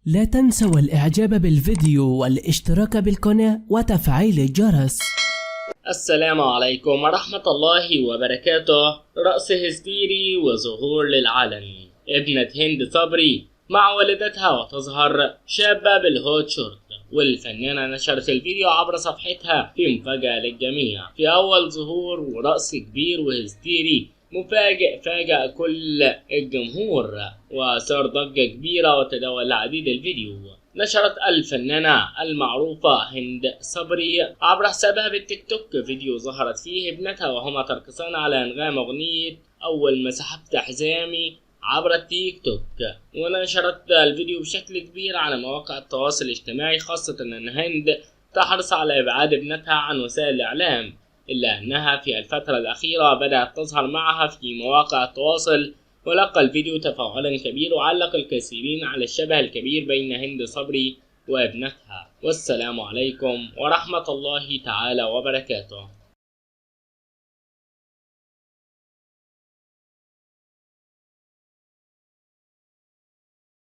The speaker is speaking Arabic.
لا تنسوا الإعجاب بالفيديو والاشتراك بالقناة وتفعيل الجرس. السلام عليكم ورحمة الله وبركاته. رأس هستيري وظهور للعلن. ابنة هند صبري مع والدتها وتظهر شابة بالهوت شورت، والفنانة نشرت الفيديو عبر صفحتها في مفاجأة للجميع. في أول ظهور ورقص كبير وهستيري مفاجئ فاجأ كل الجمهور وأثار ضجة كبيرة وتداول العديد الفيديو. نشرت الفنانة المعروفة هند صبري عبر حسابها بالتيك توك فيديو ظهرت فيه ابنتها وهما ترقصان على أنغام أغنية أول ما سحبت حزامي عبر التيك توك، ونشرت الفيديو بشكل كبير على مواقع التواصل الاجتماعي، خاصة أن هند تحرص على إبعاد ابنتها عن وسائل الإعلام، إلا أنها في الفترة الأخيرة بدأت تظهر معها في مواقع التواصل. ولقى الفيديو تفاعلا كبير وعلق الكثيرين على الشبه الكبير بين هند صبري وابنتها. والسلام عليكم ورحمة الله تعالى وبركاته.